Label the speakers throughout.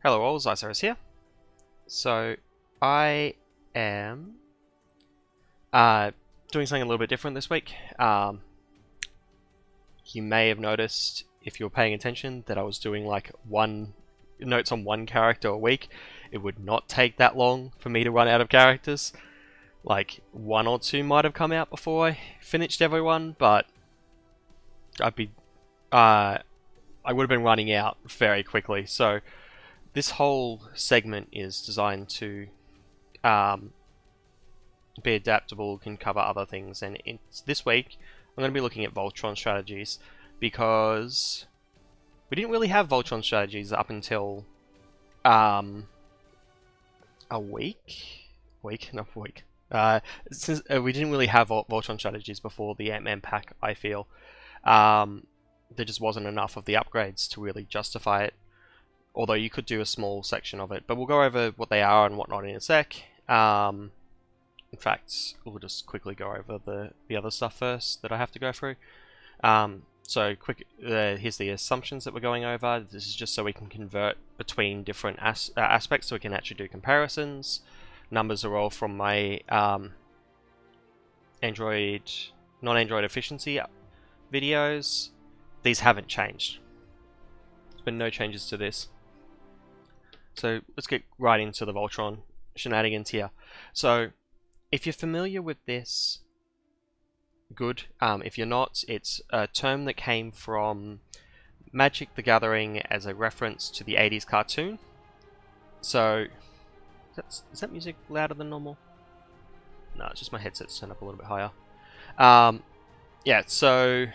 Speaker 1: Hello all, Xycerian here. So, I am doing something a little bit different this week. You may have noticed, if you were paying attention, that I was doing like notes on one character a week. It would not take that long for me to run out of characters. Like, one or two might have come out before I finished everyone, but I would have been running out very quickly. So, this whole segment is designed to be adaptable, can cover other things, and this week I'm going to be looking at Voltron strategies because we didn't really have Voltron strategies up until a week. Since we didn't really have Voltron strategies before the Ant-Man pack, I feel. There just wasn't enough of the upgrades to really justify it. Although you could do a small section of it, but we'll go over what they are and whatnot in a sec. In fact, we'll just quickly go over the other stuff first that I have to go through. Here's the assumptions that we're going over. This is just so we can convert between different aspects, so we can actually do comparisons. Numbers are all from my non-Android efficiency videos. These haven't changed. There's been no changes to this. So let's get right into the Voltron shenanigans here. So if you're familiar with this, good. If you're not, it's a term that came from Magic the Gathering as a reference to the 80s cartoon. So is that music louder than normal? No, it's just my headset's turned up a little bit higher. Yeah, so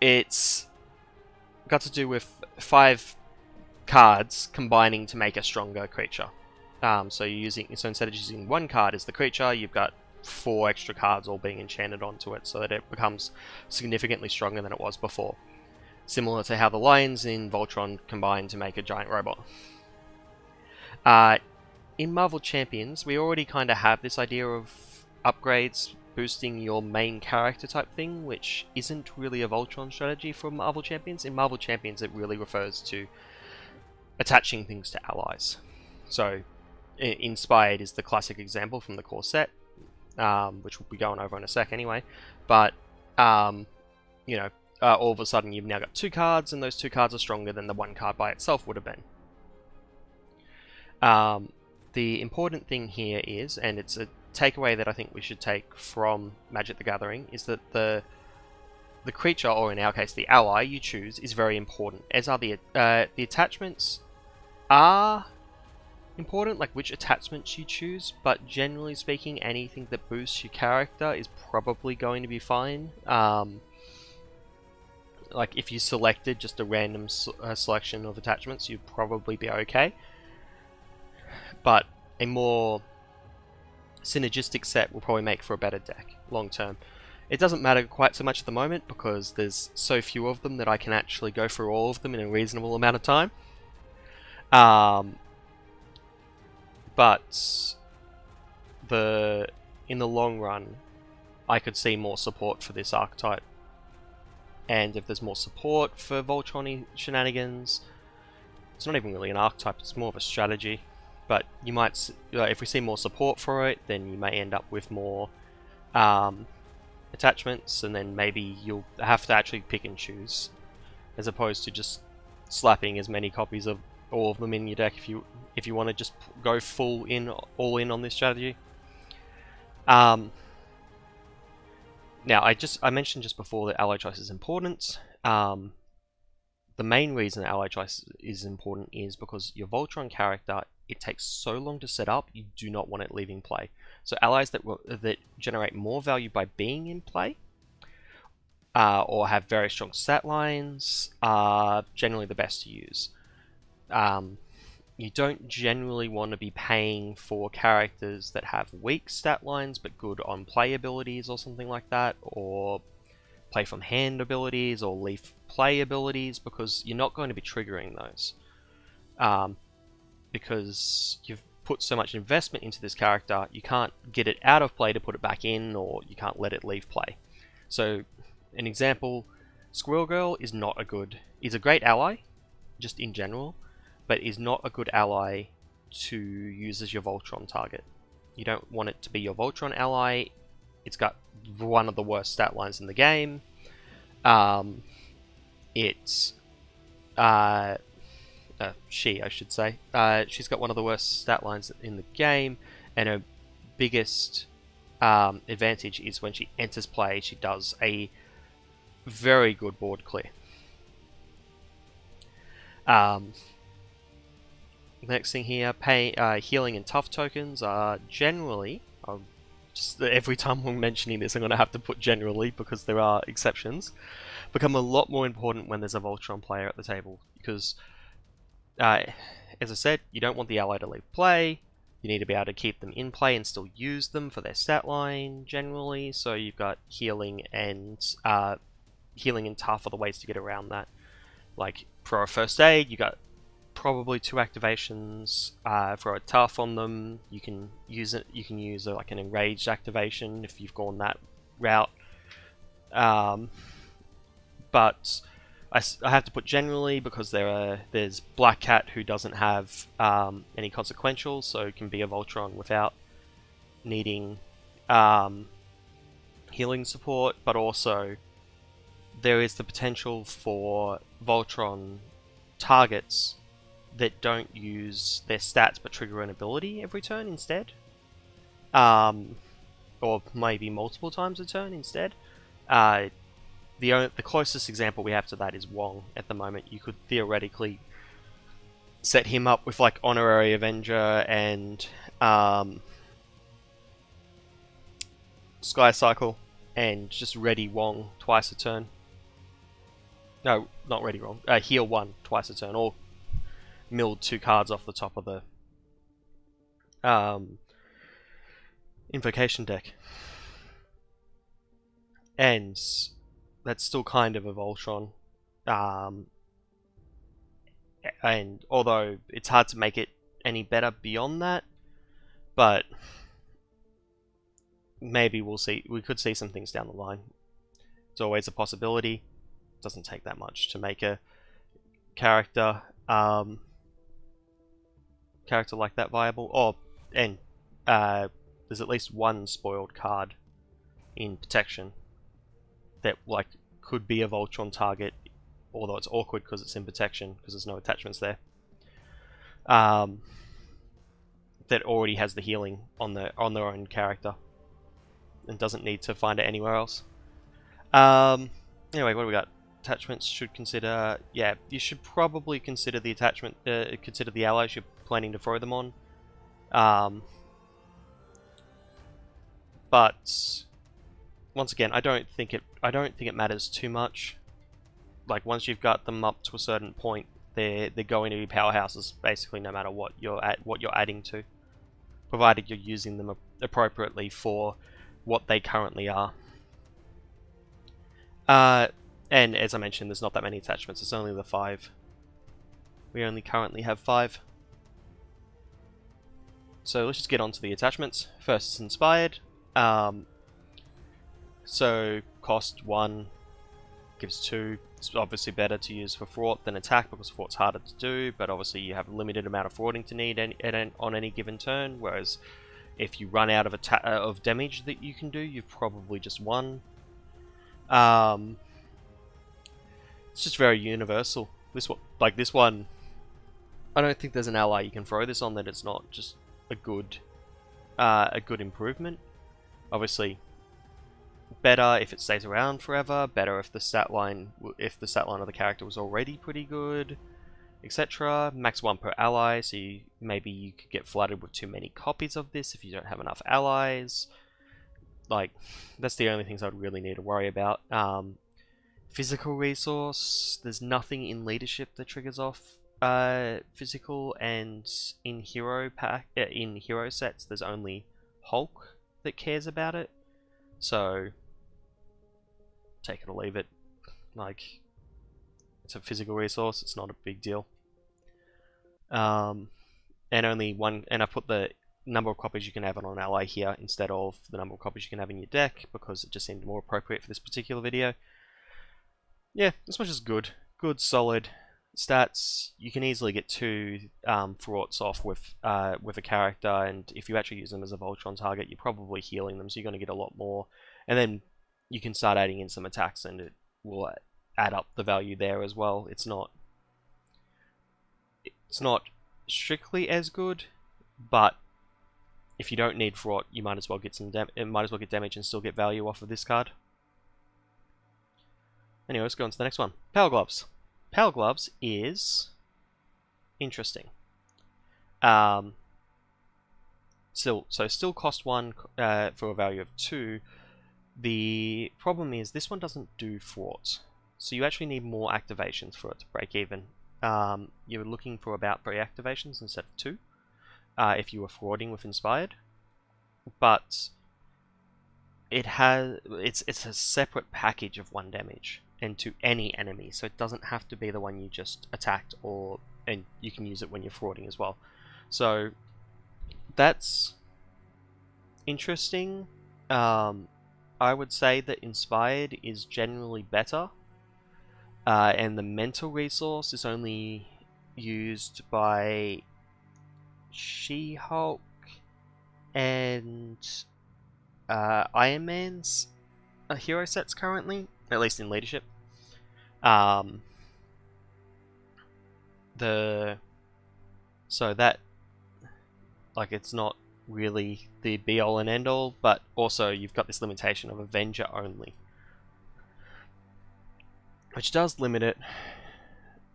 Speaker 1: it's got to do with 5 cards combining to make a stronger creature. So instead of using 1 card as the creature, you've got 4 extra cards all being enchanted onto it, so that it becomes significantly stronger than it was before. Similar to how the lions in Voltron combine to make a giant robot. In Marvel Champions, we already kind of have this idea of upgrades boosting your main character type thing, which isn't really a Voltron strategy for Marvel Champions. In Marvel Champions, it really refers to attaching things to allies. So, Inspired is the classic example from the core set, which we'll be going over in a sec anyway. But, all of a sudden you've now got 2 cards, and those 2 cards are stronger than the 1 card by itself would have been. The important thing here is, and it's a takeaway that I think we should take from Magic the Gathering, is that the creature, or in our case the ally you choose, is very important, as are the attachments are important, like which attachments you choose, but generally speaking, anything that boosts your character is probably going to be fine. Like if you selected just a random selection of attachments, you'd probably be okay. But a more synergistic set will probably make for a better deck long term. It doesn't matter quite so much at the moment because there's so few of them that I can actually go through all of them in a reasonable amount of time. But in the long run, I could see more support for this archetype. And if there's more support for Voltron shenanigans, it's not even really an archetype, it's more of a strategy. But you might, if we see more support for it, then you may end up with more attachments, and then maybe you'll have to actually pick and choose, as opposed to just slapping as many copies of all of them in your deck if you want to just go all in on this strategy. Now, I mentioned just before that ally choice is important. The main reason ally choice is important is because your Voltron character, it takes so long to set up, you do not want it leaving play. So allies that generate more value by being in play, or have very strong stat lines, are generally the best to use. You don't generally want to be paying for characters that have weak stat lines but good on play abilities or something like that, or play from hand abilities or leaf play abilities, because you're not going to be triggering those. Because you've put so much investment into this character, you can't get it out of play to put it back in, or you can't let it leave play. So, an example, Squirrel Girl is a great ally, just in general, but is not a good ally to use as your Voltron target. You don't want it to be your Voltron ally. It's got one of the worst stat lines in the game. She, I should say. She's got one of the worst stat lines in the game, and her biggest advantage is when she enters play, she does a very good board clear. Next thing here, healing and tough tokens are generally, just every time we're mentioning this I'm going to have to put generally because there are exceptions, become a lot more important when there's a Voltron player at the table, because as I said, you don't want the ally to leave play. You need to be able to keep them in play and still use them for their stat line generally. So you've got healing and tough are the ways to get around that. Like for a first aid, you got probably 2 activations. For a tough on them, you can use it. You can use like an enraged activation if you've gone that route. But I have to put generally because there's Black Cat who doesn't have any consequential, so can be a Voltron without needing healing support, but also there is the potential for Voltron targets that don't use their stats but trigger an ability every turn instead. Or maybe multiple times a turn instead. The closest example we have to that is Wong at the moment. You could theoretically set him up with like Honorary Avenger and Sky Cycle and just ready Wong twice a turn. No, not ready Wong. Heal 1 twice a turn, or milled 2 cards off the top of the invocation deck. And that's still kind of a Voltron. And although it's hard to make it any better beyond that, but maybe we'll see. We could see some things down the line. It's always a possibility. It doesn't take that much to make a character like that viable. And there's at least one spoiled card in Protection that like could be a Voltron target, although it's awkward because it's in Protection because there's no attachments there. That already has the healing on their own character and doesn't need to find it anywhere else. Anyway, what do we got? Attachments should consider. Yeah, you should probably consider the attachment. Consider the allies you're planning to throw them on. But once again, I don't think it matters too much. Like once you've got them up to a certain point, they're going to be powerhouses basically, no matter what you're adding to, provided you're using them appropriately for what they currently are. And as I mentioned, there's not that many attachments. It's only the 5. We only currently have 5. So let's just get on to the attachments. First is Inspired. So cost 1, gives 2. It's obviously better to use for Thwart than Attack because Thwart's harder to do, but obviously you have a limited amount of thwarting to need on any given turn, whereas if you run out of damage that you can do, you've probably just won. It's just very universal. This one, I don't think there's an ally you can throw this on that it's not just a good improvement. Obviously, better if it stays around forever. Better if the stat line of the character was already pretty good, etc. Max 1 per ally, so maybe you could get flooded with too many copies of this if you don't have enough allies. Like, that's the only things I'd really need to worry about. Physical resource, there's nothing in leadership that triggers off physical, and in hero sets there's only Hulk that cares about it. So take it or leave it. Like, it's a physical resource, it's not a big deal. And only one, and I put the number of copies you can have on an ally here instead of the number of copies you can have in your deck because it just seemed more appropriate for this particular video. Yeah, this much is good. Good, solid stats, you can easily get 2 thwarts off with a character, and if you actually use them as a Voltron target, you're probably healing them, so you're going to get a lot more. And then you can start adding in some attacks, and it will add up the value there as well. It's not strictly as good, but if you don't need Fraught, you might as well get damage and still get value off of this card. Anyway, let's go on to the next one. Power Gloves. Power Gloves is interesting. Still cost 1 for a value of 2. The problem is this one doesn't do Fraught, so you actually need more activations for it to break even. You're looking for about 3 activations instead of 2 if you were frauding with Inspired, but it's a separate package of 1 damage and to any enemy, so it doesn't have to be the one you just attacked, and you can use it when you're frauding as well. So that's interesting. I would say that Inspired is generally better, and the mental resource is only used by She-Hulk and Iron Man's hero sets currently, at least in leadership. So that, like, it's not really the be-all and end-all, but also you've got this limitation of Avenger only, which does limit it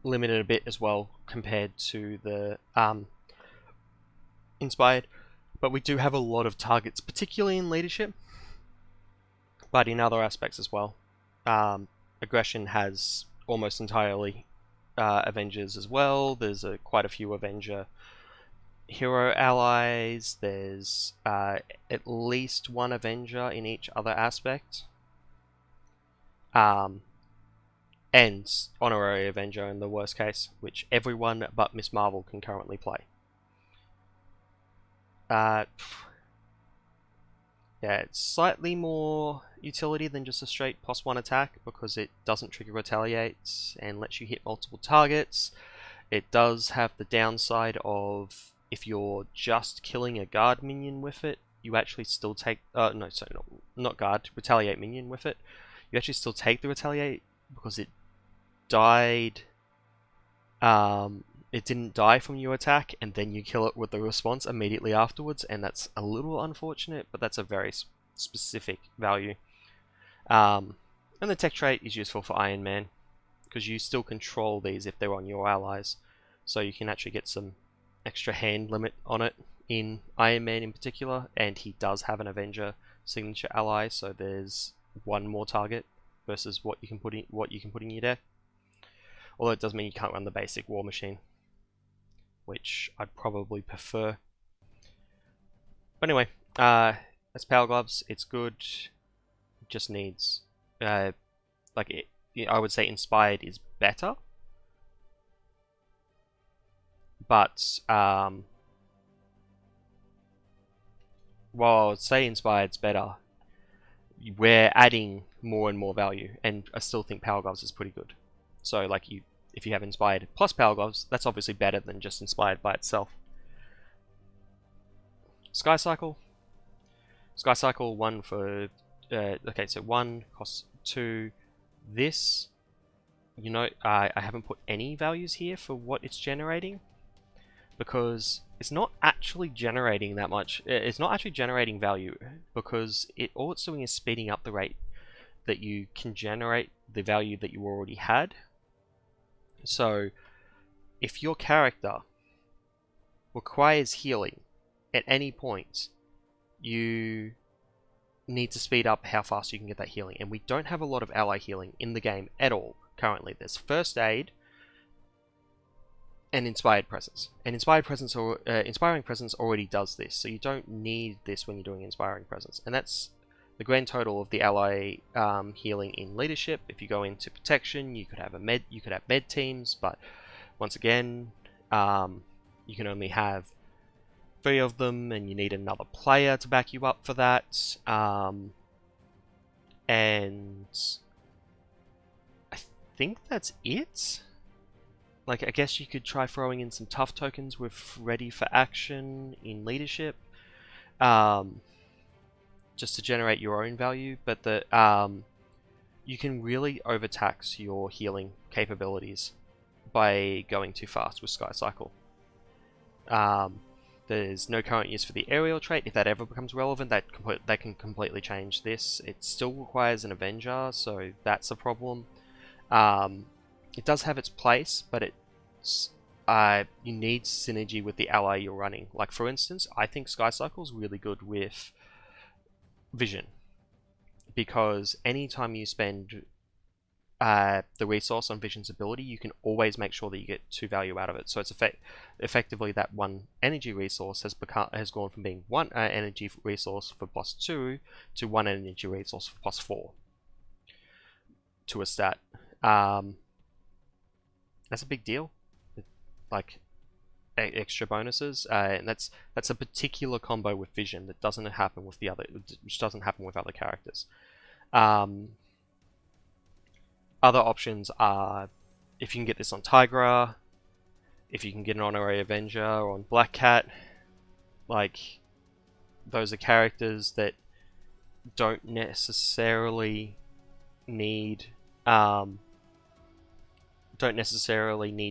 Speaker 1: a bit as well compared to the Inspired. But we do have a lot of targets, particularly in leadership, but in other aspects as well. Aggression has almost entirely Avengers as well. There's quite a few Avenger hero allies. There's at least 1 Avenger in each other aspect. And Honorary Avenger in the worst case, which everyone but Miss Marvel can currently play. Yeah, it's slightly more utility than just a straight +1 attack, because it doesn't trigger Retaliate and lets you hit multiple targets. It does have the downside of, if you're just killing a guard minion with it, you actually still take... not guard, Retaliate minion with it. You actually still take the Retaliate, because it died... it didn't die from your attack, and then you kill it with the response immediately afterwards, and that's a little unfortunate, but that's a very specific value. And the tech trait is useful for Iron Man, because you still control these if they're on your allies, so you can actually get some extra hand limit on it in Iron Man in particular, and he does have an Avenger signature ally, so there's 1 more target versus what you can put in your deck. Although it does mean you can't run the basic War Machine, which I'd probably prefer. But anyway, that's Power Gloves. It's good. It just needs, I would say Inspired is better, but while I would say Inspired's better, we're adding more and more value, and I still think Power Gloves is pretty good. So, like, if you have Inspired plus Power Gloves, that's obviously better than just Inspired by itself. Sky Cycle. 1 for... okay, so 1 costs 2. This, I haven't put any values here for what it's generating, because it's not actually generating that much. It's not actually generating value, because all it's doing is speeding up the rate that you can generate the value that you already had. So, if your character requires healing at any point, you need to speed up how fast you can get that healing. And we don't have a lot of ally healing in the game at all currently. There's First Aid and Inspired Presence. And Inspiring Presence already does this, so you don't need this when you're doing Inspiring Presence. And that's the grand total of the ally healing in leadership. If you go into protection, you could have med teams, but once again, you can only have 3 of them, and you need another player to back you up for that. And I think that's it. like, I guess you could try throwing in some tough tokens with ready for action in leadership, just to generate your own value, but you can really overtax your healing capabilities by going too fast with Sky Cycle. There's no current use for the aerial trait. If that ever becomes relevant, that can completely change this. It still requires an Avenger, so that's a problem. It does have its place, but you need synergy with the ally you're running. Like, for instance, I think Sky Cycle is really good with Vision, because anytime you spend the resource on Vision's ability, you can always make sure that you get 2 value out of it. So it's effectively that 1 energy resource has gone from being 1 energy resource for +2 to 1 energy resource for +4 to a stat. That's a big deal. Like, extra bonuses, and that's a particular combo with Vision that doesn't happen with which doesn't happen with other characters. Other options are, if you can get this on Tigra, if you can get an Honorary Avenger on Black Cat, like, those are characters that don't necessarily need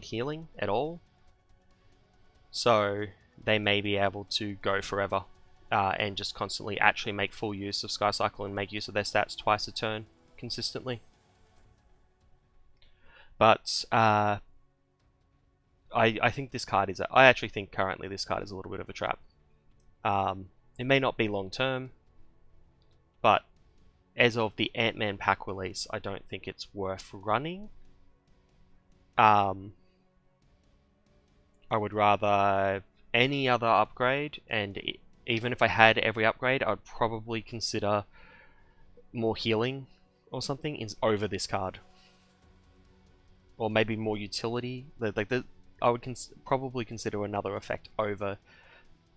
Speaker 1: healing at all, so they may be able to go forever and just constantly actually make full use of Sky Cycle and make use of their stats twice a turn consistently. But I think this card I actually think currently this card is a little bit of a trap. It may not be long term, but as of the Ant-Man pack release, I don't think it's worth running. I would rather any other upgrade, and even if I had every upgrade, I'd probably consider more healing or something over this card. Or maybe more utility. I would probably consider another effect over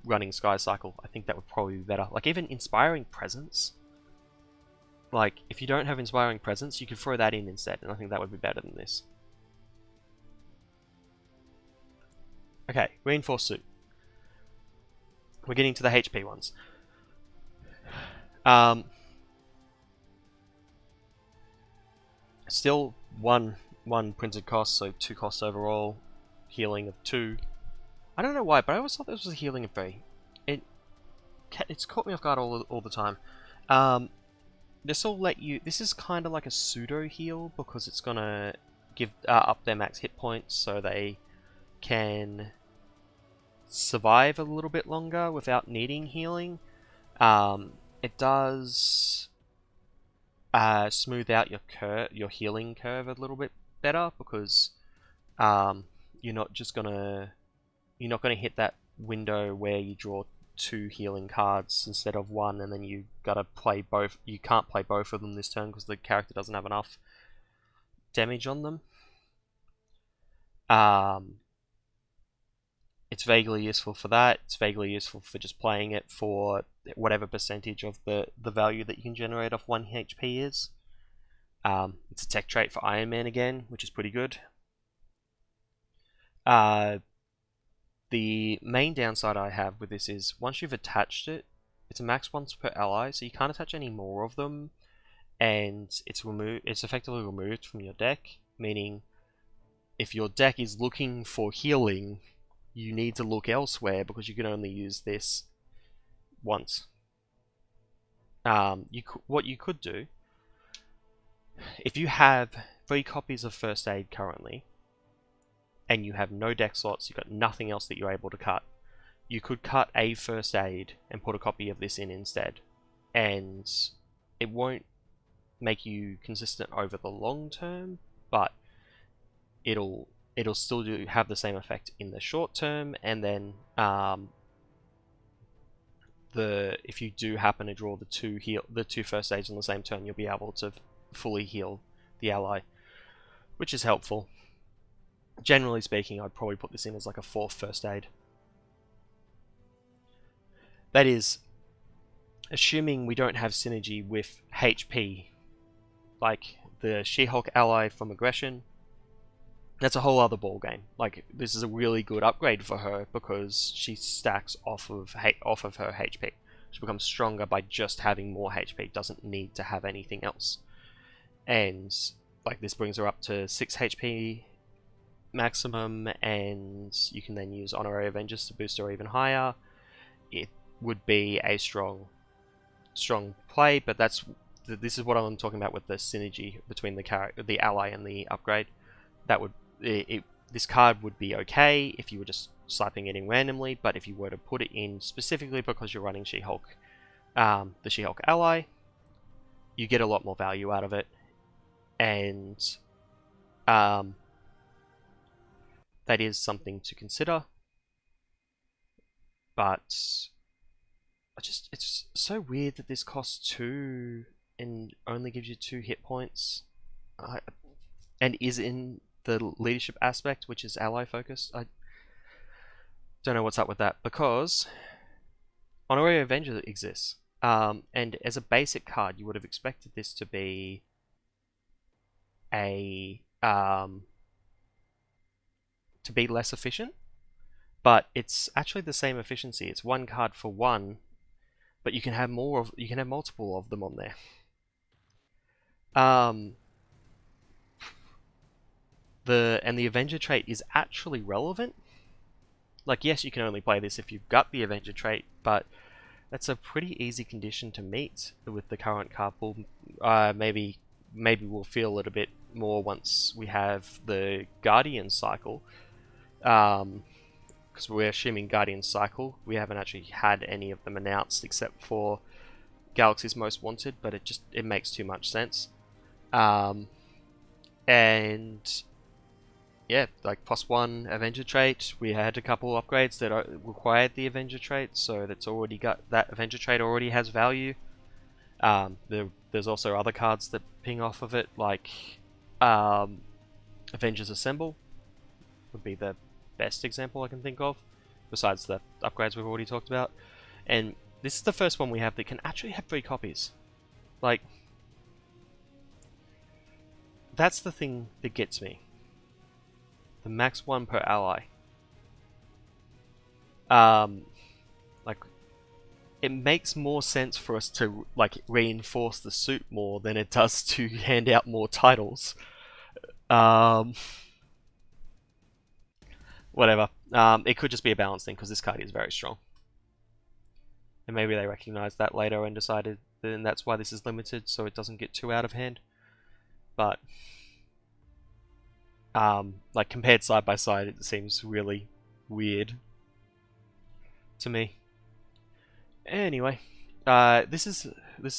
Speaker 1: running Sky Cycle. I think that would probably be better. Like, even Inspiring Presence. Like, if you don't have Inspiring Presence, you could throw that in instead, and I think that would be better than this. Okay, Reinforced Suit. We're getting to the HP ones. Still one printed cost, so 2 costs overall. Healing of 2. I don't know why, but I always thought this was a healing of 3. It's caught me off guard all the time. This will let you. This is kind of like a pseudo heal, because it's gonna give up their max hit points so they can survive a little bit longer without needing healing. It does smooth out your healing curve a little bit better, because you're not gonna hit that window where you draw 2 healing cards instead of 1, and then you gotta play both. You can't play both of them this turn because the character doesn't have enough damage on them. It's vaguely useful for that. It's vaguely useful for just playing it for whatever percentage of the value that you can generate off 1 HP is. It's a tech trait for Iron Man again, which is pretty good. The main downside I have with this is, once you've attached it, it's a max once per ally, so you can't attach any more of them, and it's effectively removed from your deck, meaning if your deck is looking for healing, you need to look elsewhere, because you can only use this once. What you could do, if you have 3 copies of First Aid currently, and you have no deck slots, you've got nothing else that you're able to cut, you could cut a First Aid and put a copy of this in instead. And it won't make you consistent over the long term, but it'll still have the same effect in the short term, and then if you do happen to draw the 2 First Aids on the same turn, you'll be able to fully heal the ally, which is helpful. Generally speaking, I'd probably put this in as like a 4th First Aid. That is, assuming we don't have synergy with HP, like the She-Hulk ally from Aggression, that's a whole other ball game. Like, this is a really good upgrade for her because she stacks off of her HP. She becomes stronger by just having more HP. Doesn't need to have anything else. And like, this brings her up to 6 HP maximum, and you can then use Honorary Avengers to boost her even higher. It would be a strong play, but this is what I'm talking about with the synergy between the ally and the upgrade. That would this card would be okay if you were just slapping it in randomly, but if you were to put it in specifically because you're running She-Hulk, the She-Hulk ally, you get a lot more value out of it, and that is something to consider. But it's so weird that this costs 2 and only gives you 2 hit points, and is in the leadership aspect, which is ally focused. I don't know what's up with that, because Honorary Avenger exists, and as a basic card, you would have expected this to be a to be less efficient, but it's actually the same efficiency. It's 1 card for 1, but you can have multiple of them on there. The Avenger trait is actually relevant. Like, yes, you can only play this if you've got the Avenger trait, but that's a pretty easy condition to meet with the current card pool. Maybe we'll feel a little bit more once we have the Guardian cycle. Because we're assuming Guardian cycle. We haven't actually had any of them announced except for Galaxy's Most Wanted, but it makes too much sense. And yeah, like +1 Avenger trait. We had a couple upgrades that required the Avenger trait, so that Avenger trait already has value. There's also other cards that ping off of it, like Avengers Assemble would be the best example I can think of, besides the upgrades we've already talked about. And this is the first one we have that can actually have 3 copies. Like, that's the thing that gets me. The max 1 per ally. Like, it makes more sense for us to like reinforce the suit more than it does to hand out more titles. Whatever. It could just be a balance thing because this card is very strong, and maybe they recognized that later and decided then that's why this is limited, so it doesn't get too out of hand. But like, compared side by side, it seems really weird to me. Anyway, this is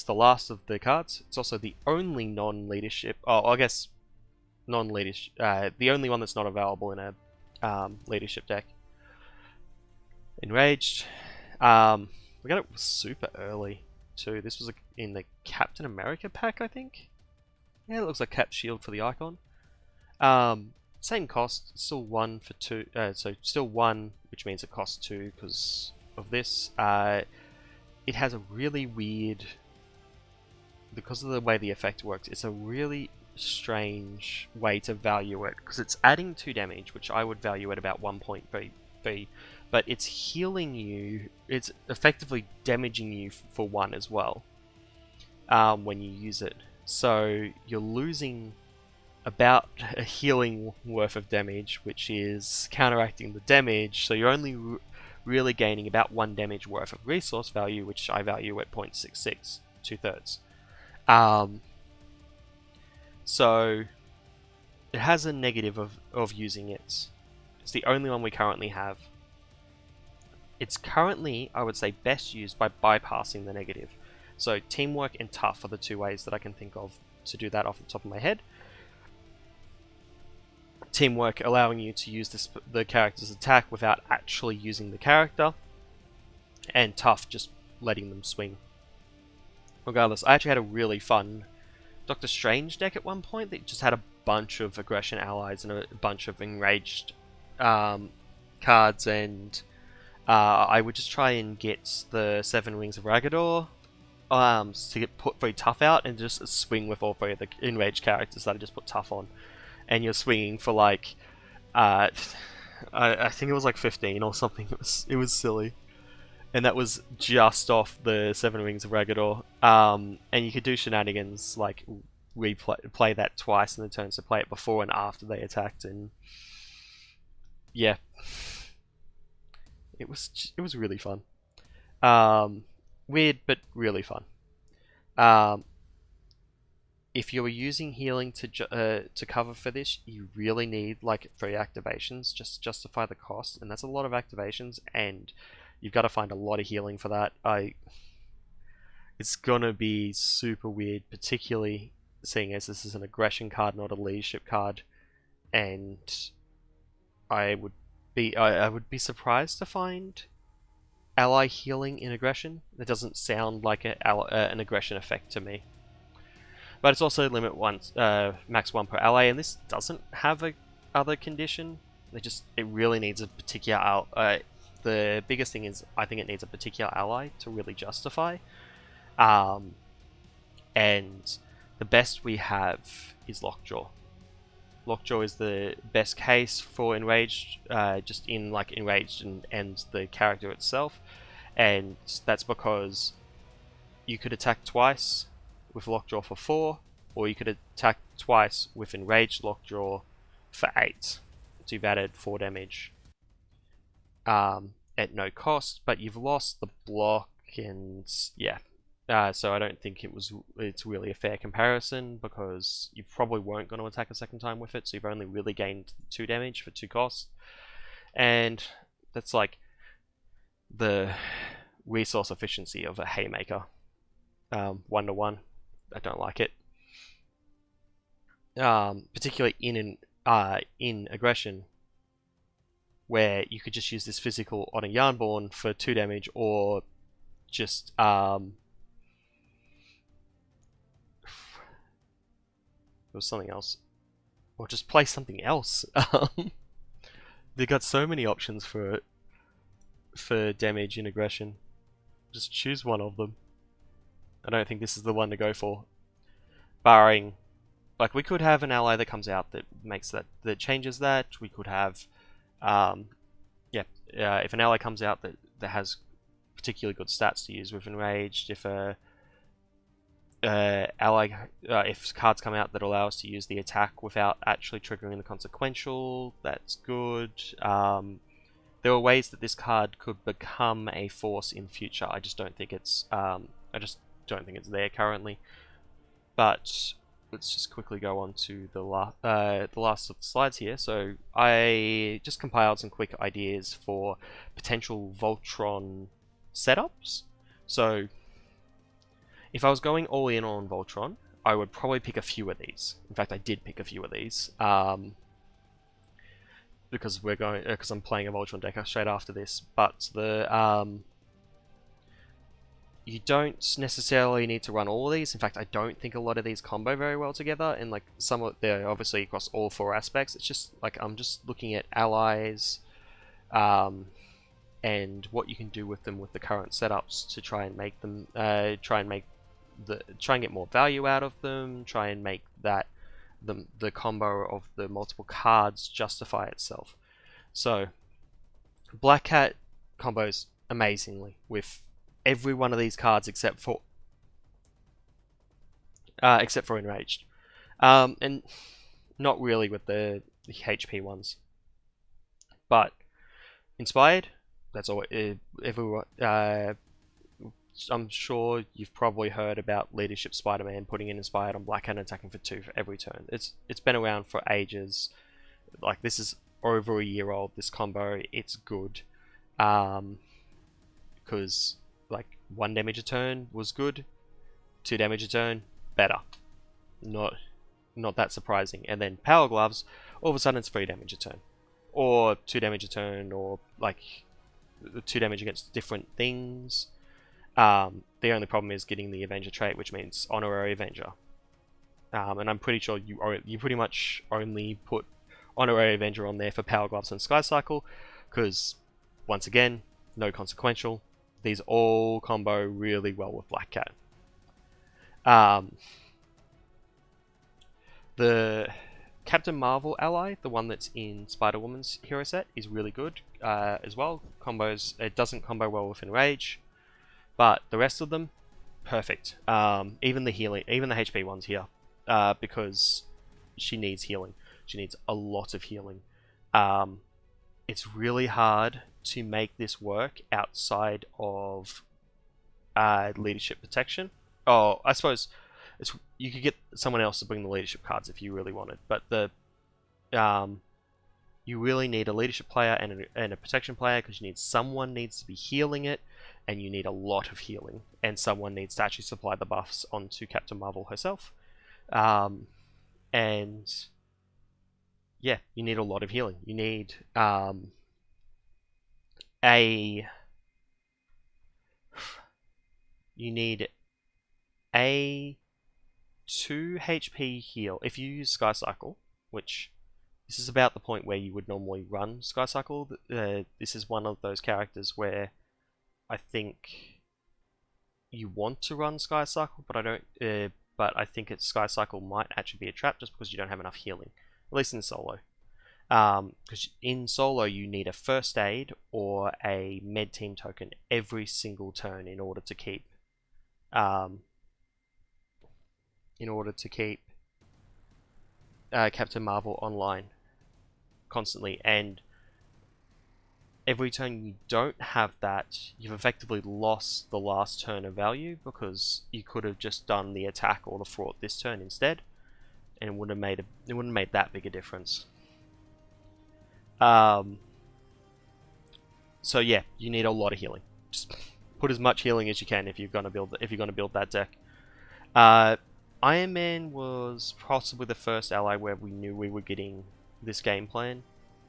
Speaker 1: the last of the cards. It's also the only non-leadership. Oh, I guess non-leadership. The only one that's not available in a leadership deck. Enraged. We got it super early too. This was in the Captain America pack, I think. Yeah, it looks like Cap Shield for the icon. Same cost, still 1 for 2. So still 1, which means it costs 2 because of this. It has a really weird, because of the way the effect works, it's a really strange way to value it, because it's adding 2 damage, which I would value at about 1.3, but it's healing you, it's effectively damaging you for 1 as well when you use it. So you're losing about a healing worth of damage, which is counteracting the damage, so you're only really gaining about 1 damage worth of resource value, which I value at 0.66, 2/3. So it has a negative of using it. It's the only one we currently have. It's currently, I would say, best used by bypassing the negative. So teamwork and tough are the 2 ways that I can think of to do that off the top of my head. Teamwork allowing you to use the character's attack without actually using the character, and tough just letting them swing. Regardless, I actually had a really fun Doctor Strange deck at one point that just had a bunch of aggression allies and a bunch of enraged cards, and I would just try and get the 7 Wings of Ragador to put 3 tough out and just swing with all 3 of the enraged characters that I just put tough on. and you're swinging for like, I think it was like 15 or something. It was silly, and that was just off the Seven Rings of Ragador. And you could do shenanigans like play that twice in the turn, so play it before and after they attacked, and yeah, it was really fun. Weird, but really fun. If you were using healing to cover for this, you really need like 3 activations just to justify the cost, and that's a lot of activations, and you've got to find a lot of healing for that. It's gonna be super weird, particularly seeing as this is an aggression card, not a leadership card, and I would be surprised to find ally healing in aggression. It doesn't sound like an aggression effect to me. But it's also max 1 per ally, and this doesn't have a other condition. It really needs a particular the biggest thing is I think it needs a particular ally to really justify. And the best we have is Lockjaw. Lockjaw is the best case for Enraged, just in like Enraged and the character itself, and that's because you could attack twice with Lockjaw for 4, or you could attack twice with Enraged Lockjaw for 8. So you've added 4 damage at no cost, but you've lost the block, and yeah. So I don't think it's really a fair comparison, because you probably weren't going to attack a second time with it, so you've only really gained 2 damage for 2 costs. And that's like the resource efficiency of a Haymaker. 1-to-1. I don't like it. Particularly in aggression, where you could just use this physical on a Yarnborn for 2 damage, or just there was something else, or just play something else. They got so many options for damage in aggression. Just choose one of them. I don't think this is the one to go for. Barring, like, we could have an ally that comes out that changes that. We could have, if an ally comes out that has particularly good stats to use with Enraged, if if cards come out that allow us to use the attack without actually triggering the consequential, that's good. There are ways that this card could become a force in future. I just don't think it's there currently. But let's just quickly go on to the last of the slides here. So I just compiled some quick ideas for potential Voltron setups. So if I was going all in on Voltron, I would probably pick a few of these. In fact, I did pick a few of these. Because I'm playing a Voltron deck straight after this. But you don't necessarily need to run all of these. In fact, I don't think a lot of these combo very well together, and like they're obviously across all 4 aspects. It's just like I'm just looking at allies, and what you can do with them with the current setups to try and make them, try and get more value out of them, try and make that the combo of the multiple cards justify itself. So Black Cat combos amazingly with every one of these cards except for Enraged, and not really with the HP ones. But Inspired, that's all. Everyone, I'm sure you've probably heard about Leadership Spider-Man putting in Inspired on Black Cat and attacking for 2 for every turn. It's been around for ages. Like, this is over a year old. This combo, it's good, because like 1 damage a turn was good, 2 damage a turn better. Not that surprising. And then Power Gloves, all of a sudden it's 3 damage a turn, or 2 damage a turn, or like 2 damage against different things. The only problem is getting the Avenger trait, which means Honorary Avenger. And I'm pretty sure you pretty much only put Honorary Avenger on there for Power Gloves and Sky Cycle, because once again, no consequential. These all combo really well with Black Cat. Captain Marvel ally, the one that's in Spider-Woman's hero set, is really good as well. Combos, it doesn't combo well with Enrage, but the rest of them, perfect. Even the healing, even the HP ones here, because she needs healing. She needs a lot of healing. It's really hard to make this work outside of leadership protection. Oh, I suppose you could get someone else to bring the leadership cards if you really wanted, but you really need a leadership player and a protection player, because you need someone needs to be healing it, and you need a lot of healing, and someone needs to actually supply the buffs onto Captain Marvel herself. And yeah, you need a lot of healing. You need a 2 HP heal if you use Sky Cycle, which this is about the point where you would normally run Sky Cycle. This is one of those characters where I think you want to run Sky Cycle, but I don't. But I think Sky Cycle might actually be a trap just because you don't have enough healing, at least in solo. Because in solo you need a first aid or a med team token every single turn in order to keep Captain Marvel online constantly, and every turn you don't have that, you've effectively lost the last turn of value, because you could have just done the attack or the fraud this turn instead, and it wouldn't have made that big a difference. So yeah, you need a lot of healing. Just put as much healing as you can if you're gonna build that deck. Iron Man was possibly the first ally where we knew we were getting this game plan.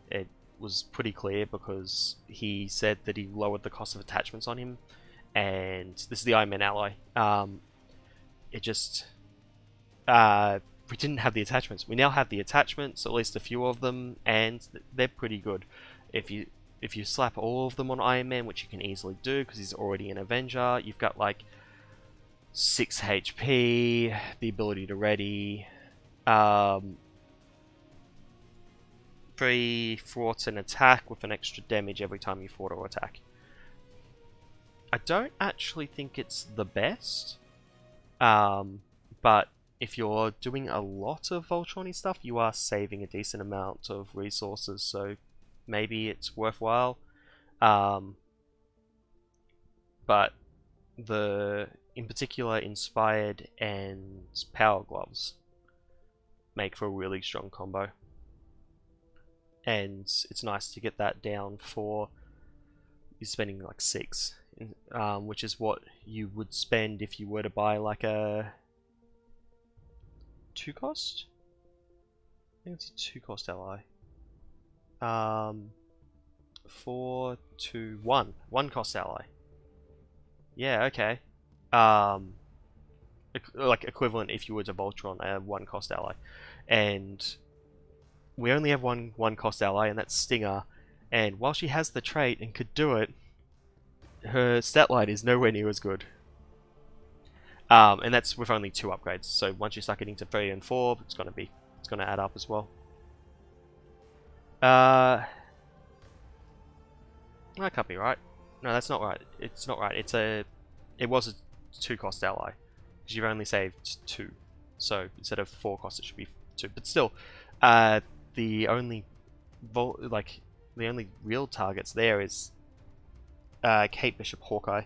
Speaker 1: It was pretty clear because he said that he lowered the cost of attachments on him, and this is the Iron Man ally. We didn't have the attachments. We now have the attachments, at least a few of them, and they're pretty good. If you slap all of them on Iron Man, which you can easily do because he's already an Avenger, you've got like 6 HP, the ability to ready, 3 thwarts an attack with an extra damage every time you thwart or attack. I don't actually think it's the best, but if you're doing a lot of Voltron-y stuff, you are saving a decent amount of resources, so maybe it's worthwhile. But in particular, Inspired and Power Gloves make for a really strong combo. And it's nice to get that down for you're spending like 6, which is what you would spend if you were to buy like a 2 cost? I think it's a 2 cost ally. 4 to 1. 1 cost ally. Yeah, okay. Like equivalent if you were to Voltron, a 1 cost ally. And we only have one cost ally, and that's Stinger. And while she has the trait and could do it, her stat line is nowhere near as good. And that's with only 2 upgrades. So once you start getting to 3 and 4, it's gonna add up as well. That can't be right. No, that's not right. It's not right. It was a 2 cost ally, because you've only saved 2. So instead of 4 costs, it should be 2. But still, the only real targets there is Kate Bishop Hawkeye.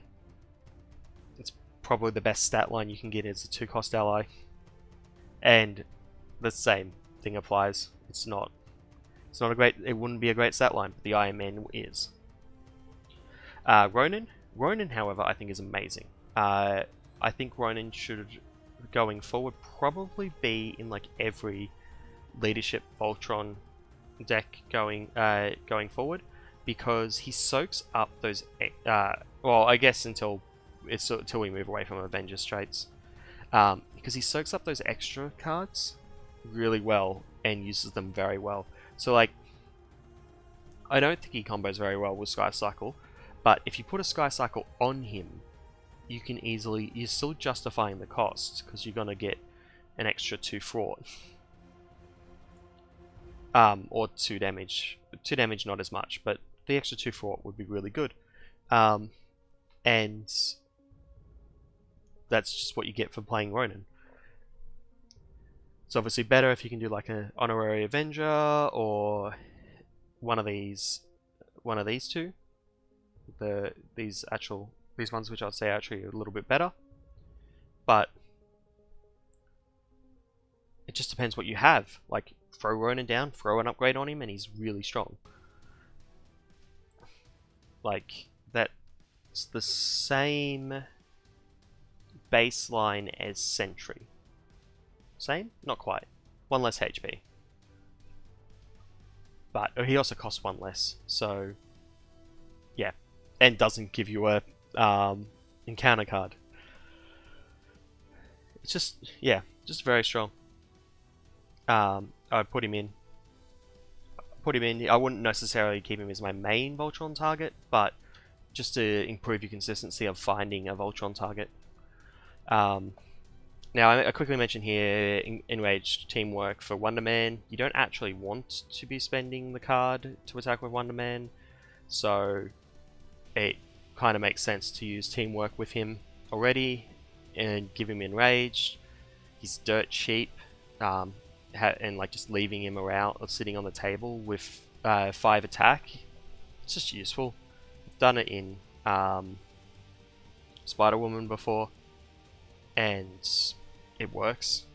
Speaker 1: It's probably the best stat line you can get as a 2 cost ally, and the same thing applies. It's not a great. It wouldn't be a great stat line, but the Iron Man is. Ronin, however, I think is amazing. I think Ronin should, going forward, probably be in like every leadership Voltron deck going forward, because he soaks up those. Well, I guess until we move away from Avengers traits, because he soaks up those extra cards really well and uses them very well. So like, I don't think he combos very well with Sky Cycle, but if you put a Sky Cycle on him, you're still justifying the cost, because you're gonna get an extra 2 fraud. or 2 damage. 2 damage not as much, but the extra 2 fort would be really good. And that's just what you get for playing Ronin. It's obviously better if you can do like an Honorary Avenger or one of these two. These ones which I'd say are actually a little bit better. But it just depends what you have. Like, throw Ronin down, throw an upgrade on him, and he's really strong. Like, that's the same baseline as Sentry. Same? Not quite. 1 less HP. But he also costs 1 less, so yeah. And doesn't give you a encounter card. It's just, yeah, just very strong. I'd put him in. I wouldn't necessarily keep him as my main Voltron target, but just to improve your consistency of finding a Voltron target. Now, I quickly mention here, enraged teamwork for Wonder Man. You don't actually want to be spending the card to attack with Wonder Man, so it kind of makes sense to use teamwork with him already and give him enraged. He's dirt cheap, and like just leaving him around or sitting on the table with 5 attack. It's just useful. I've done it in Spider-Woman before, and it works.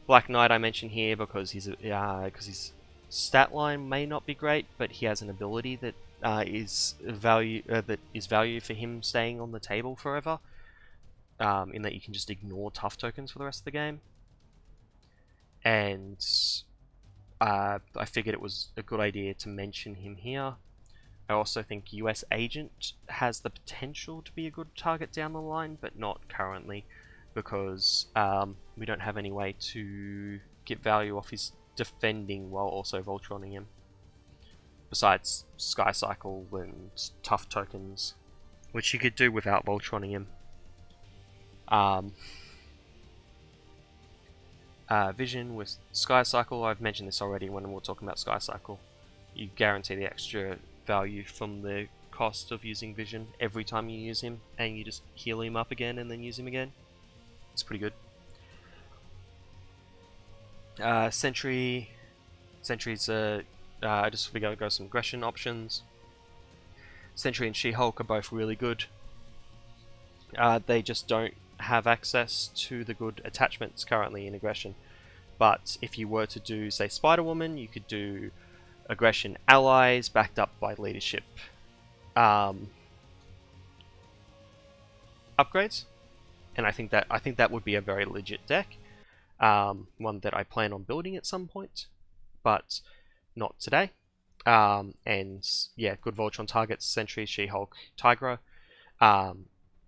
Speaker 1: Black Knight I mention here because his stat line may not be great, but he has an ability that is value for him staying on the table forever. In that you can just ignore tough tokens for the rest of the game. And I figured it was a good idea to mention him here. I also think US Agent has the potential to be a good target down the line, but not currently, because we don't have any way to get value off his defending while also Voltroning him. Besides Sky Cycle and tough tokens, which you could do without Voltroning him. Vision with Sky Cycle, I've mentioned this already when we were talking about Sky Cycle. You guarantee the extra value from the cost of using Vision every time you use him, and you just heal him up again and then use him again. It's pretty good. Sentry's I just figured I'd go some aggression options. Sentry and She-Hulk are both really good. They just don't have access to the good attachments currently in aggression. But if you were to do, say, Spider-Woman, you could do aggression allies backed up by leadership upgrades, and I think that would be a very legit deck, one that I plan on building at some point, but not today. And yeah, good Voltron targets: Sentry, She-Hulk, Tigra.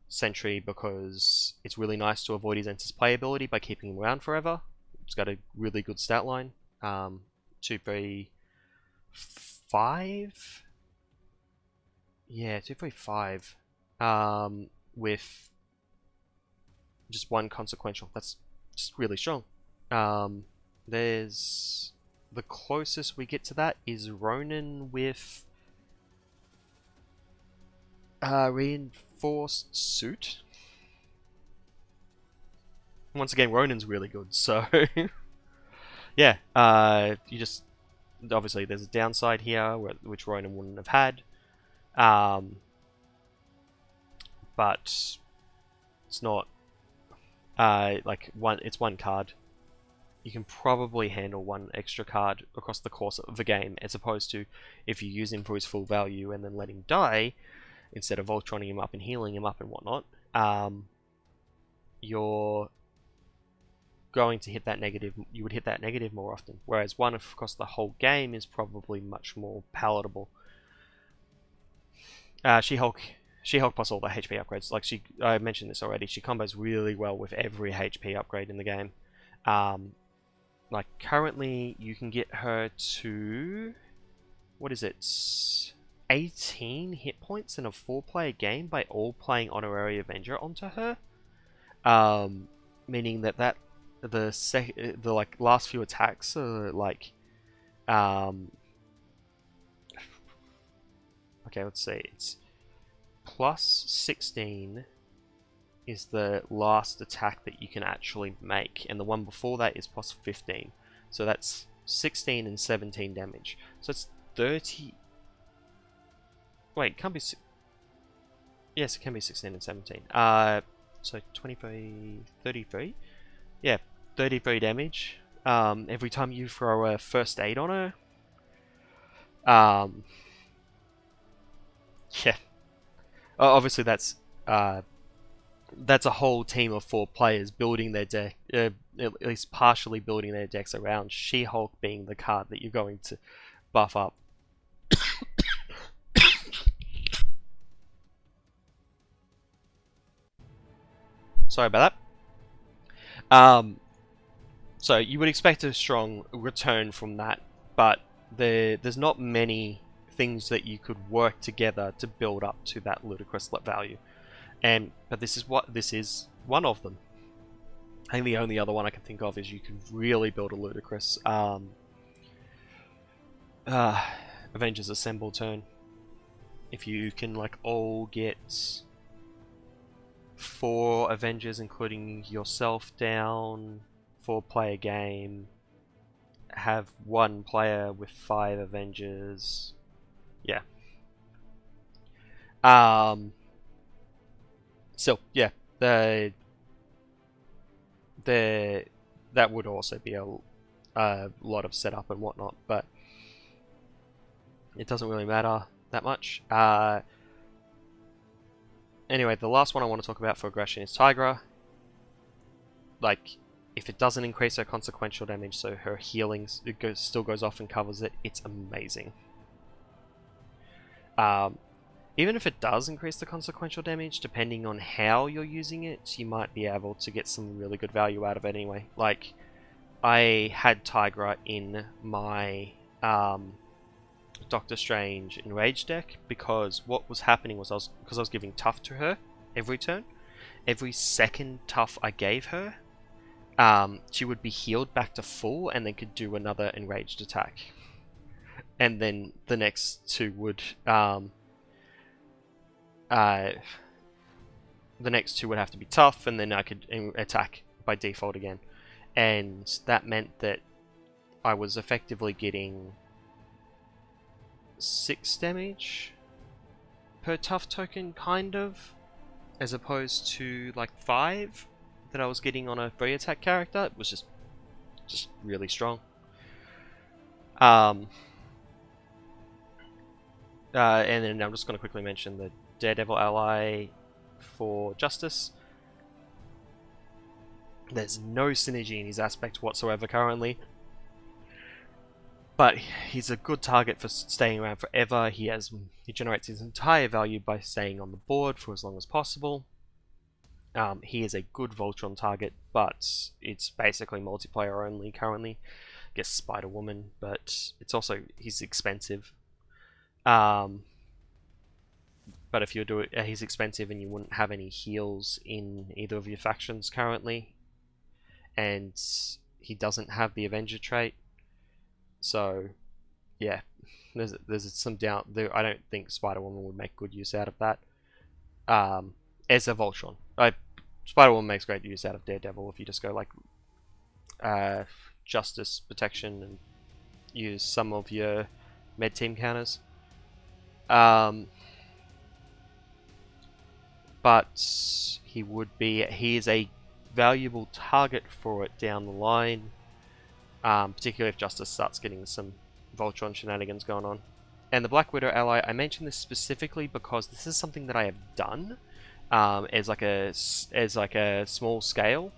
Speaker 1: Sentry because it's really nice to avoid his Enters Play ability by keeping him around forever. It's got a really good stat line. 235. Yeah, 235. With just 1 consequential. That's just really strong. There's the closest we get to that is Ronin with reinforced suit. Once again, Ronin's really good, so yeah. You just obviously there's a downside here which Ronin wouldn't have had, but it's not it's 1 card. You can probably handle 1 extra card across the course of the game, as opposed to if you use him for his full value and then let him die instead of Voltroning him up and healing him up and whatnot. You're going to hit that negative. You would hit that negative more often, whereas 1 across the whole game is probably much more palatable. She-Hulk plus all the HP upgrades. Like I mentioned this already. She combos really well with every HP upgrade in the game. Like currently, you can get her to, what is it, 18 hit points in a 4-player game by all playing Honorary Avenger onto her. Meaning that the last few attacks are like Okay, let's see. It's plus 16 is the last attack that you can actually make, and the one before that is plus 15. So that's 16 and 17 damage. So it's 30. Wait, it can't be. Yes, it can be 16 and 17. So 23, 33. Yeah, 33 damage. Every time you throw a first aid on her. Yeah. Obviously, that's a whole team of 4 players building their deck, at least partially building their decks around She-Hulk being the card that you're going to buff up. Sorry about that. So you would expect a strong return from that, but there's not many things that you could work together to build up to that ludicrous value. But this is one of them. I think the only other one I can think of is you can really build a ludicrous Avengers Assemble turn. If you can like all get 4 Avengers, including yourself, down, 4-player game, have 1 player with 5 Avengers. Yeah. So yeah, that would also be a lot of setup and whatnot, but it doesn't really matter that much. Anyway, the last one I want to talk about for aggression is Tigra. Like, if it doesn't increase her consequential damage, so her healing still goes off and covers it, it's amazing. Even if it does increase the consequential damage, depending on how you're using it, you might be able to get some really good value out of it anyway. Like, I had Tigra in my Doctor Strange Enraged deck because what was happening was because I was giving tough to her every turn. Every second tough I gave her, she would be healed back to full and then could do another enraged attack. And then the next 2 would have to be tough, and then I could attack by default again. And that meant that I was effectively getting 6 damage per tough token, kind of, as opposed to like 5 that I was getting on a 3 attack character. It was just really strong. And then I'm just going to quickly mention the Daredevil ally for Justice. There's no synergy in his aspect whatsoever currently, but he's a good target for staying around forever. He generates his entire value by staying on the board for as long as possible. He is a good Voltron target, but it's basically multiplayer only currently. I guess Spider-Woman, but he's expensive. But if you do it, he's expensive and you wouldn't have any heals in either of your factions currently. And he doesn't have the Avenger trait. So, yeah, there's some doubt there. I don't think Spider-Woman would make good use out of that. As a Voltron. Spider-Woman makes great use out of Daredevil if you just go like Justice, Protection, and use some of your med team counters. But he is a valuable target for it down the line, particularly if Justice starts getting some Voltron shenanigans going on. And the Black Widow ally, I mentioned this specifically because this is something that I have done as like a small scale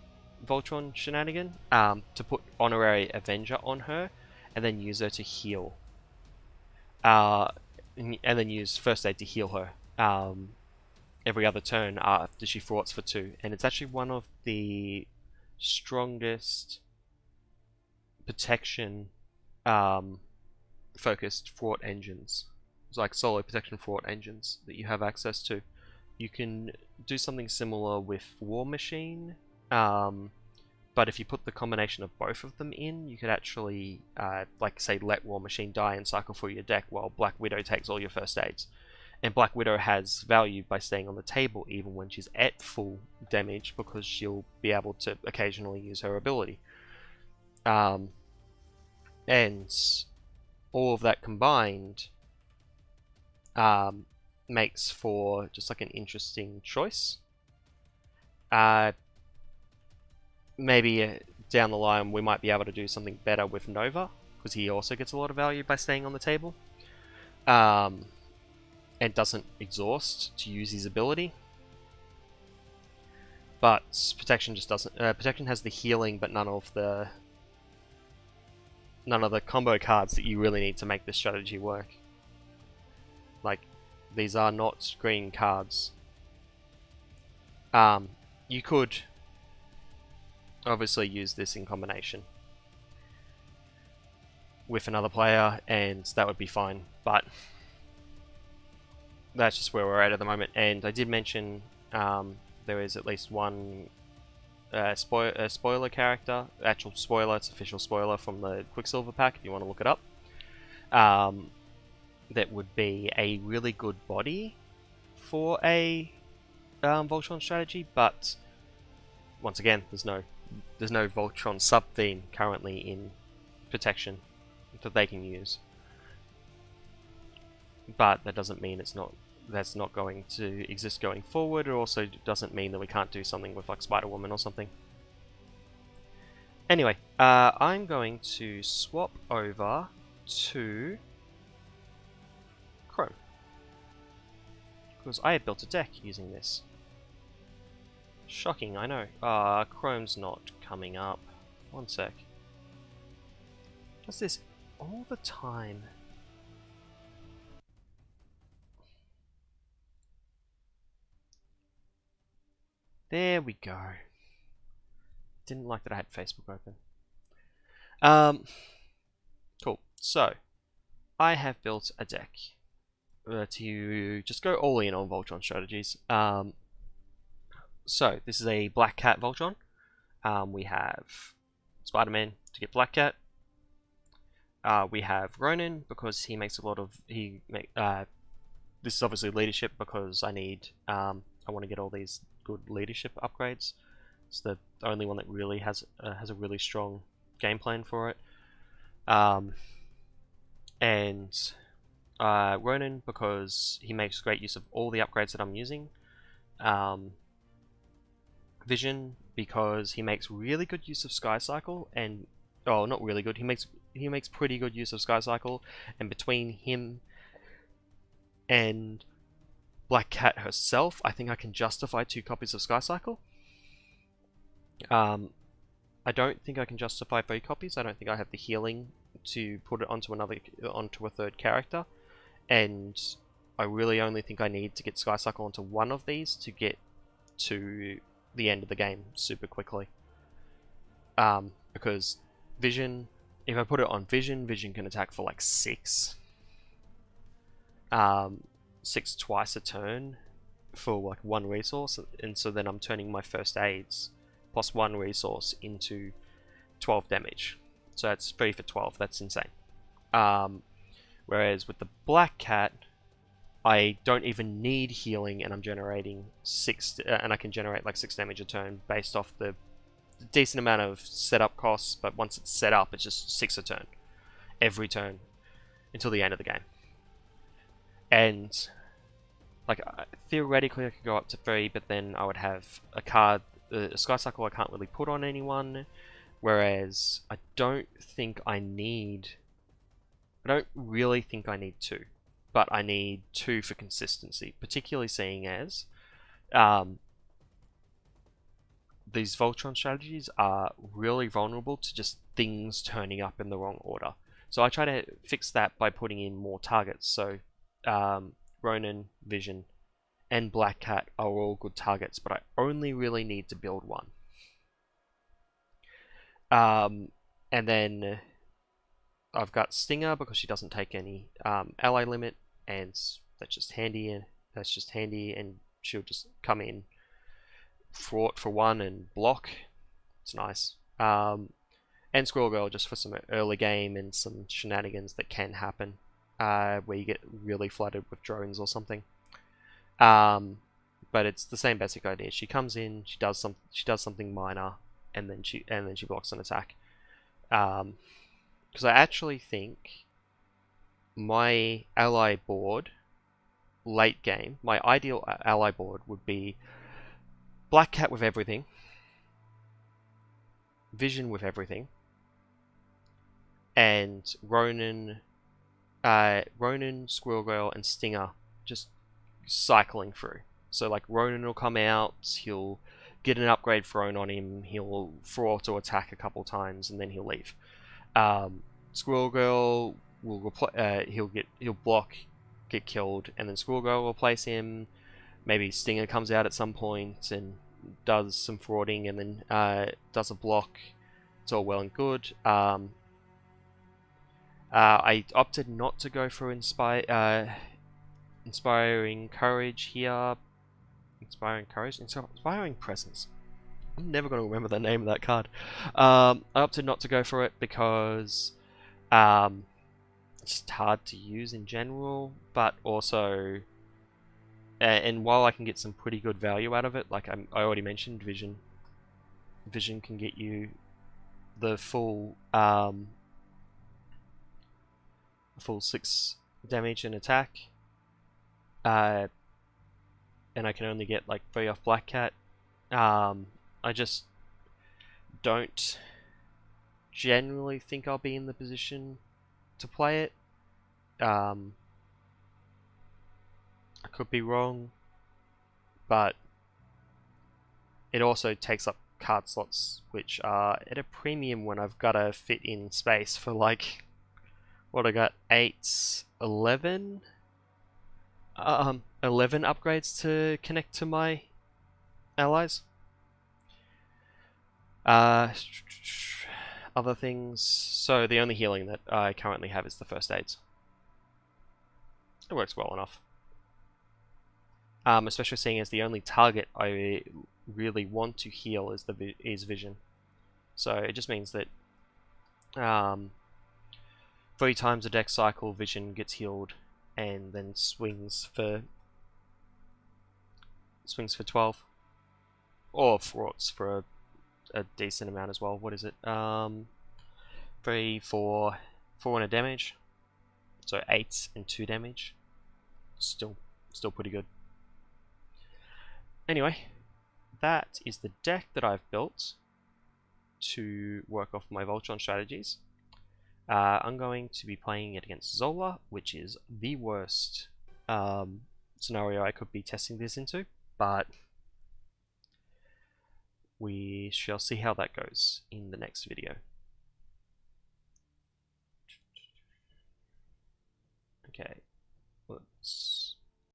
Speaker 1: Voltron shenanigan, to put Honorary Avenger on her and then use her to heal, and then use First Aid to heal her every other turn after she thwarts for 2, and it's actually one of the strongest protection focused thwart engines. It's like solo protection thwart engines that you have access to. You can do something similar with War Machine, But if you put the combination of both of them in, you could actually, like say, let War Machine die and cycle through your deck while Black Widow takes all your first aids. And Black Widow has value by staying on the table even when she's at full damage, because she'll be able to occasionally use her ability. And all of that combined makes for just like an interesting choice. Maybe down the line we might be able to do something better with Nova, because he also gets a lot of value by staying on the table, and doesn't exhaust to use his ability. But Protection just doesn't. Protection has the healing, but none of the combo cards that you really need to make this strategy work. Like, these are not green cards. You could obviously use this in combination with another player, and that would be fine, but that's just where we're at the moment. And I did mention there is at least one spoiler character, actual spoiler, it's official spoiler from the Quicksilver pack if you want to look it up, that would be a really good body for a Voltron strategy, but once again, there's no Voltron sub-theme currently in Protection that they can use. But that doesn't mean that's not going to exist going forward. It also doesn't mean that we can't do something with like Spider-Woman or something. Anyway, I'm going to swap over to Chrome, because I have built a deck using this. Shocking, I know. Chrome's not coming up. One sec. Does this all the time? There we go. Didn't like that I had Facebook open. Cool. So, I have built a deck to just go all in on Voltron strategies. So, this is a Black Cat Voltron. We have Spider-Man to get Black Cat. We have Ronin, because he makes a lot of... this is obviously leadership, because I need... I want to get all these good leadership upgrades. It's the only one that really has a really strong game plan for it. And Ronin, because he makes great use of all the upgrades that I'm using. Vision, because he makes really good use of Sky Cycle, and not really good. He makes pretty good use of Sky Cycle, and between him and Black Cat herself, I think I can justify 2 copies of Sky Cycle. I don't think I can justify 3 copies. I don't think I have the healing to put it onto a third character, and I really only think I need to get Sky Cycle onto one of these to get to the end of the game super quickly. Because Vision, if I put it on Vision, Vision can attack for like 6. 6 twice a turn for like 1 resource, and so then I'm turning my first aids plus 1 resource into 12 damage. So that's 3 for 12, that's insane. Whereas with the Black Cat, I don't even need healing, and I'm generating 6, and I can generate like 6 damage a turn based off the decent amount of setup costs, but once it's set up, it's just 6 a turn. Every turn until the end of the game. And like theoretically I could go up to 3, but then I would have a card, a Sky Cycle I can't really put on anyone, whereas I don't really think I need 2, but I need 2 for consistency, particularly seeing as these Voltron strategies are really vulnerable to just things turning up in the wrong order. So I try to fix that by putting in more targets. So Ronin, Vision, and Black Cat are all good targets, but I only really need to build 1. And then I've got Stinger, because she doesn't take any ally limit, and that's just handy. And she'll just come in, thwart for 1 and block. It's nice. And Squirrel Girl just for some early game and some shenanigans that can happen, where you get really flooded with drones or something. But it's the same basic idea. She comes in, she does something minor, and then she blocks an attack. Because I actually think my ally board late game, my ideal ally board would be Black Cat with everything, Vision with everything, and Ronin, Squirrel Girl, and Stinger just cycling through. So like Ronin will come out, he'll get an upgrade thrown on him, he'll throw auto attack a couple times, and then he'll leave. Squirrel Girl will he'll block, get killed, and then Squirrel Girl will replace him. Maybe Stinger comes out at some point and does some frauding, and then does a block. It's all well and good. I opted not to go for Inspiring Courage here. Inspiring Courage? Inspiring Presence. I'm never going to remember the name of that card. I opted not to go for it because it's just hard to use in general, but also, and while I can get some pretty good value out of it, like I already mentioned, Vision can get you the full 6 damage and attack, and I can only get like 3 off Black Cat. I just don't generally think I'll be in the position to play it. I could be wrong, but it also takes up card slots which are at a premium when I've got to fit in space for like, what I got, 11 upgrades to connect to my allies. Other things, so the only healing that I currently have is the first aids. It works well enough. Especially seeing as the only target I really want to heal is Vision. So it just means that 3 times a deck cycle, Vision gets healed and then swings for 12, or fraughts for a decent amount as well. What is it? 3, 4 and a damage. So 8 and 2 damage. Still pretty good. Anyway, that is the deck that I've built to work off my Voltron strategies. I'm going to be playing it against Zola, which is the worst scenario I could be testing this into, but we shall see how that goes in the next video. Okay, let's